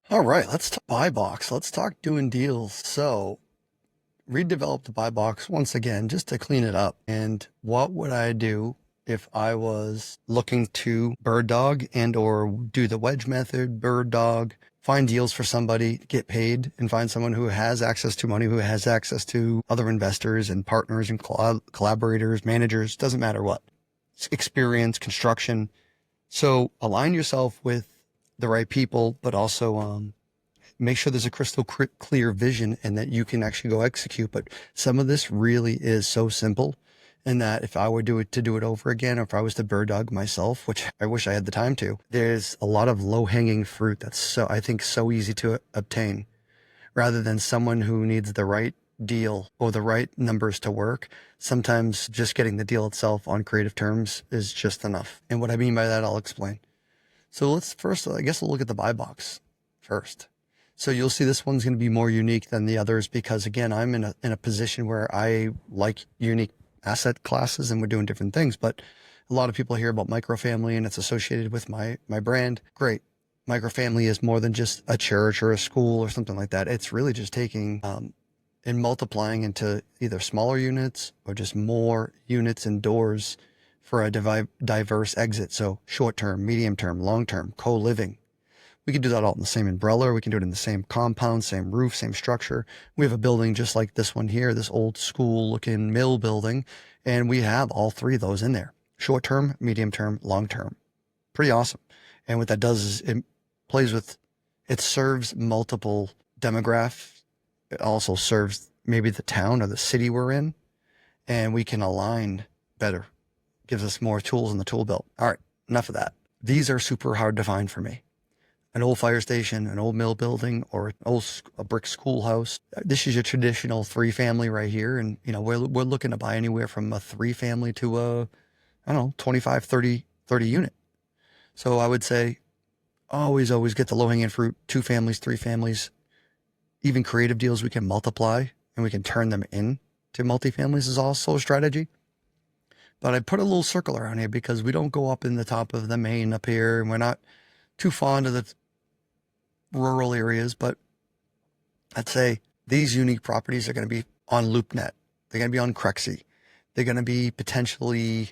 All right, let's talk buy box. Let's talk doing deals. So, redevelop the buy box once again just to clean it up. And what would I do if I was looking to bird dog and or do the wedge method, bird dog, find deals for somebody, get paid, and find someone who has access to money, who has access to other investors and partners and collaborators, managers, doesn't matter what, experience, construction. So align yourself with the right people, but also make sure there's a crystal clear vision and that you can actually go execute. But some of this really is so simple, and that if I were to do it over again, or if I was to bird dog myself, which I wish I had the time to, there's a lot of low hanging fruit that's I think so easy to obtain, rather than someone who needs the right deal or the right numbers to work. Sometimes just getting the deal itself on creative terms is just enough. And what I mean by that, I'll explain. So let's first, I guess we'll look at the buy box first. So you'll see this one's going to be more unique than the others because, again, I'm in a position where I like unique asset classes and we're doing different things. But a lot of people hear about microfamily and it's associated with my brand. Great. Microfamily is more than just a church or a school or something like that. It's really just taking and multiplying into either smaller units or just more units and doors for a diverse exit. So short term, medium term, long term, co-living. We can do that all in the same umbrella. We can do it in the same compound, same roof, same structure. We have a building just like this one here, this old school looking mill building, and we have all three of those in there. Short term, medium term, long term. Pretty awesome. And what that does is it serves multiple demographics. It also serves maybe the town or the city we're in, and we can align better. Gives us more tools in the tool belt. All right, enough of that. These are super hard to find for me. An old fire station, an old mill building, or a brick schoolhouse. This is your traditional three family right here. And, we're looking to buy anywhere from a three family to I don't know, 25, 30 unit. So I would say always get the low hanging fruit, two families, three families, even creative deals we can multiply and we can turn them into multifamilies is also a strategy. But I put a little circle around here because we don't go up in the top of the Maine up here, and we're not too fond of the rural areas, but I'd say these unique properties are going to be on LoopNet. They're going to be on Crexy. They're going to be potentially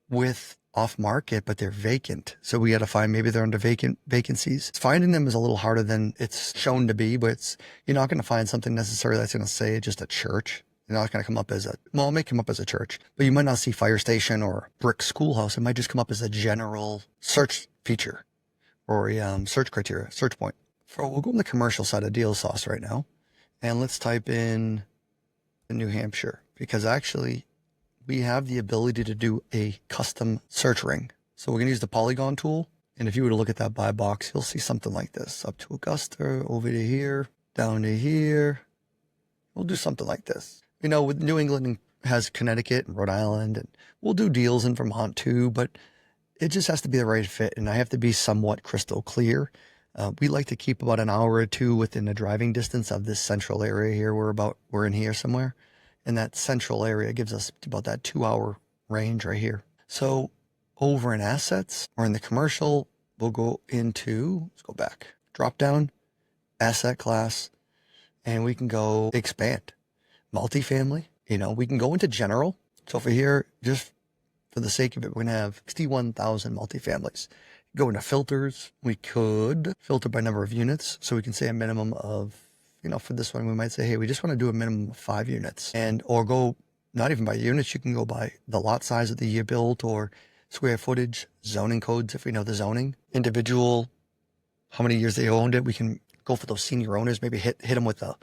with off market, but they're vacant. So we got to find, maybe they're under vacancies. Finding them is a little harder than it's shown to be, but you're not going to find something necessarily that's going to say just a church. You're not going to come up as it may come up as a church, but you might not see fire station or brick schoolhouse. It might just come up as a general search feature or a search criteria, search point. We'll go on the commercial side of deal sauce right now, and let's type in New Hampshire, because actually we have the ability to do a custom search ring. So we're going to use the polygon tool, and if you were to look at that buy box, you'll see something like this. Up to Augusta, over to here, down to here. We'll do something like this. With New England has Connecticut and Rhode Island, and we'll do deals in Vermont too, but it just has to be the right fit, and I have to be somewhat crystal clear. We like to keep about an hour or two within the driving distance of this central area here. We're in here somewhere, and that central area gives us about that 2 hour range right here. So over in assets or in the commercial, we'll go into, let's go back, drop down, asset class, and we can go expand. Multifamily, we can go into general. So for here, just for the sake of it, we're going to have 61,000 multifamilies. Go into filters. We could filter by number of units. So we can say a minimum of, for this one, we might say, hey, we just want to do a minimum of 5 units, or go not even by units. You can go by the lot size of the year built or square footage, zoning codes. If we know the zoning, individual, how many years they owned it. We can go for those senior owners, maybe hit them with a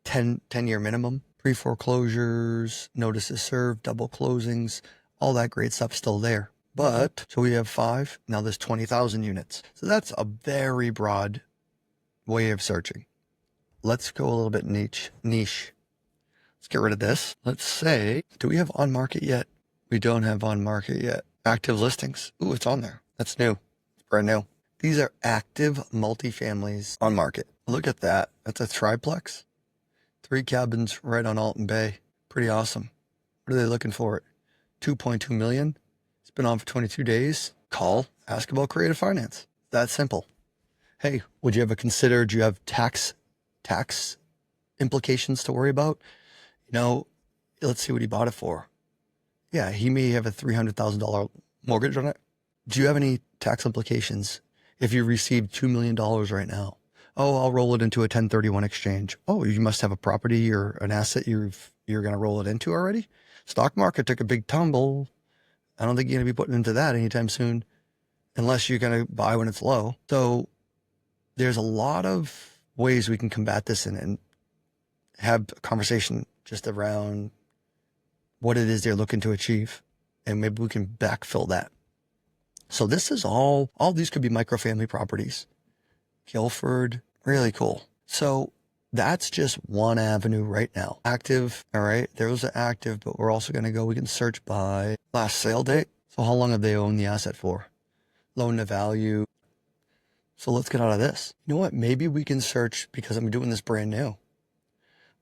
10-year minimum. Pre-foreclosures, notices served, double closings, all that great stuff still there. But, so we have 5, now there's 20,000 units. So that's a very broad way of searching. Let's go a little bit niche. Let's get rid of this. Let's say, do we have on market yet? We don't have on market yet. Active listings. Ooh, it's on there. That's new. It's brand new. These are active multifamilies on market. Look at that. That's a triplex. 3 cabins right on Alton Bay. Pretty awesome. What are they looking for? 2.2 million. It's been on for 22 days. Call, ask about creative finance. That simple. Hey, would you ever consider, do you have tax implications to worry about? You know, let's see what he bought it for. Yeah, he may have a $300,000 mortgage on it. Do you have any tax implications if you received $2 million right now? Oh, I'll roll it into a 1031 exchange. Oh, you must have a property or an asset you're going to roll it into already. Stock market took a big tumble. I don't think you're going to be putting into that anytime soon, unless you're going to buy when it's low. So there's a lot of ways we can combat this and have a conversation just around what it is they're looking to achieve. And maybe we can backfill that. So this is all these could be microfamily properties. Guilford, really cool. So that's just one avenue right now. Active, all right, there's an active, but we're also gonna go, we can search by last sale date. So how long have they owned the asset for? Loan to value. So let's get out of this. You know what, maybe we can search, because I'm doing this brand new.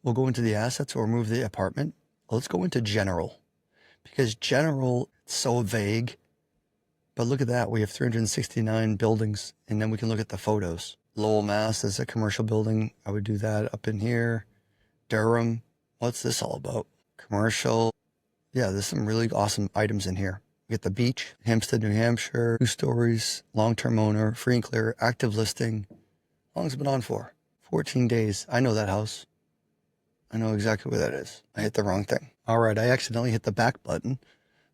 We'll go into the assets or remove the apartment. Let's go into general, because general is so vague. But look at that. We have 369 buildings, and then we can look at the photos. Lowell, Mass is a commercial building. I would do that up in here. Durham. What's this all about? Commercial. Yeah, there's some really awesome items in here. We get the beach, Hampstead, New Hampshire, 2 stories, long-term owner, free and clear, active listing. How long has it been on for? 14 days. I know that house. I know exactly where that is. I hit the wrong thing. All right, I accidentally hit the back button.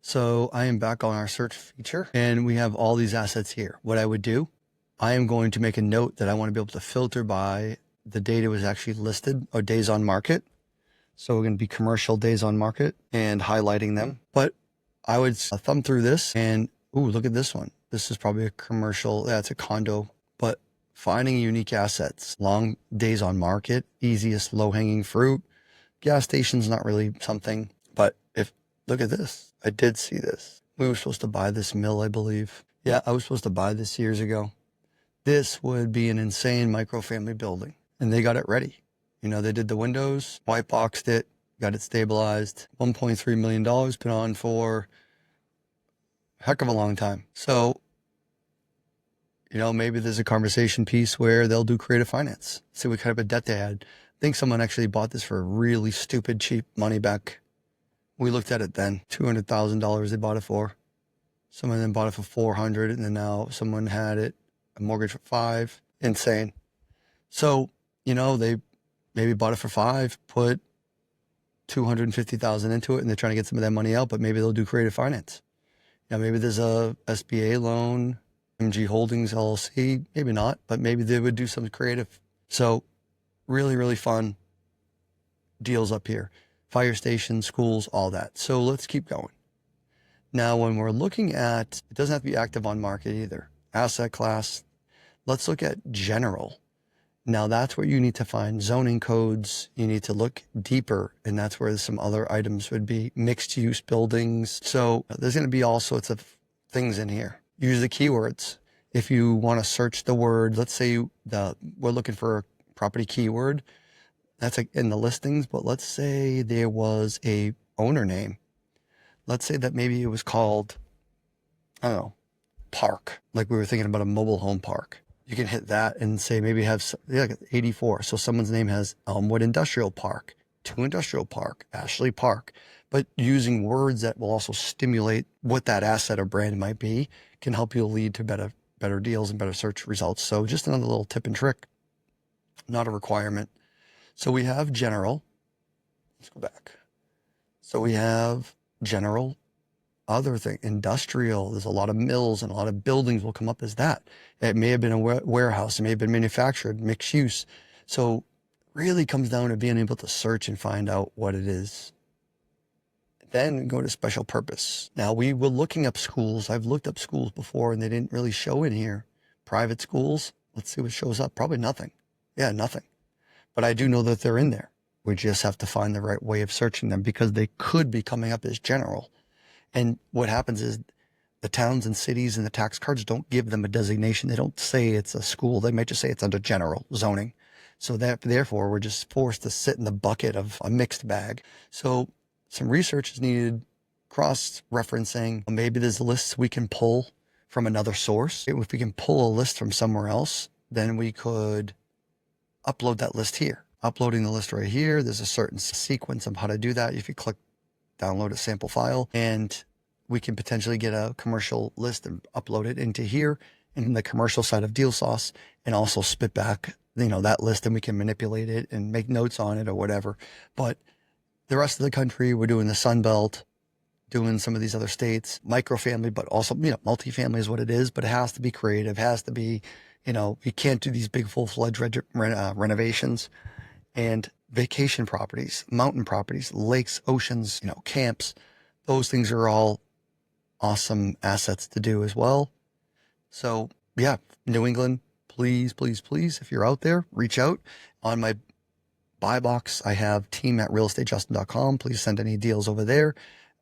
So I am back on our search feature, and we have all these assets here. What I would do, I am going to make a note that I want to be able to filter by the date it was actually listed, or days on market. So we're going to be commercial days on market and highlighting them. But I would thumb through this and, ooh, look at this one. This is probably a commercial. Yeah, it's a condo. But finding unique assets, long days on market, easiest low-hanging fruit. Gas station's not really something, but look at this. I did see this. We were supposed to buy this mill, I believe. Yeah, I was supposed to buy this years ago. This would be an insane microfamily building, and they got it ready. You know, they did the windows, white boxed it, got it stabilized. $1.3 million been on for a heck of a long time. So, you know, maybe there's a conversation piece where they'll do creative finance. See what kind of a debt they had. I think someone actually bought this for really stupid, cheap money back. We looked at it then. $200,000 they bought it for. Someone then bought it for $400,000, and then now someone had it a mortgage for $500,000. Insane. So, you know, they maybe bought it for $500,000, put $250,000 into it, and they're trying to get some of that money out, but maybe they'll do creative finance. You know, maybe there's a SBA loan, MG Holdings LLC, maybe not, but maybe they would do some creative. So really, really fun deals up here. Fire stations, schools, all that. So let's keep going. Now, when we're looking at, it doesn't have to be active on market either. Asset class, let's look at general. Now that's where you need to find zoning codes. You need to look deeper, and that's where some other items would be. Mixed use buildings. So there's going to be all sorts of things in here. Use the keywords. If you want to search the word, let's say we're looking for a property keyword. That's in the listings, but let's say there was a owner name. Let's say that maybe it was called, I don't know, park. Like we were thinking about a mobile home park. You can hit that and say maybe have 84. So someone's name has Elmwood Industrial Park, 2 Industrial Park, Ashley Park. But using words that will also stimulate what that asset or brand might be can help you lead to better deals and better search results. So just another little tip and trick, not a requirement. So we have general. Let's go back. So we have general, other thing, industrial. There's a lot of mills and a lot of buildings will come up as that. It may have been a warehouse. It may have been manufactured, mixed use. So really comes down to being able to search and find out what it is. Then go to special purpose. Now we were looking up schools. I've looked up schools before and they didn't really show in here. Private schools. Let's see what shows up. Probably nothing. Yeah, nothing. But I do know that they're in there. We just have to find the right way of searching them because they could be coming up as general. And what happens is the towns and cities and the tax cards don't give them a designation. They don't say it's a school. They might just say it's under general zoning. So that therefore we're just forced to sit in the bucket of a mixed bag. So some research is needed, cross-referencing. Maybe there's lists we can pull from another source. If we can pull a list from somewhere else, then we could upload that list here. Uploading the list right here, there's a certain sequence of how to do that. If you click download a sample file, and we can potentially get a commercial list and upload it into here in the commercial side of Deal Sauce, and also spit back, that list, and we can manipulate it and make notes on it or whatever. But the rest of the country, we're doing the Sun Belt, doing some of these other states, microfamily, but also, multifamily is what it is, but it has to be creative, has to be, you can't do these big full-fledged renovations. And vacation properties, mountain properties, lakes, oceans, camps, those things are all awesome assets to do as well. So yeah, New England, please, please, please, if you're out there, reach out. On my buy box, I have team@realestatejustin.com. Please send any deals over there.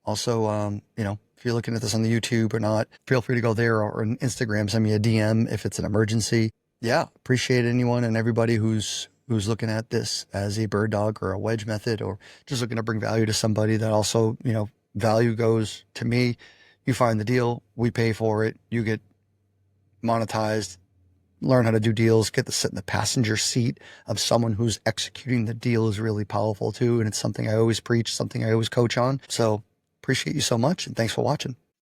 Also, if you're looking at this on the YouTube or not, feel free to go there, or on Instagram, send me a DM if it's an emergency. Yeah, appreciate anyone and everybody who's looking at this as a bird dog or a wedge method, or just looking to bring value to somebody. That also, value goes to me. You find the deal, we pay for it, you get monetized, learn how to do deals, get to sit in the passenger seat of someone who's executing the deal is really powerful too. And it's something I always preach, something I always coach on. So appreciate you so much, and thanks for watching.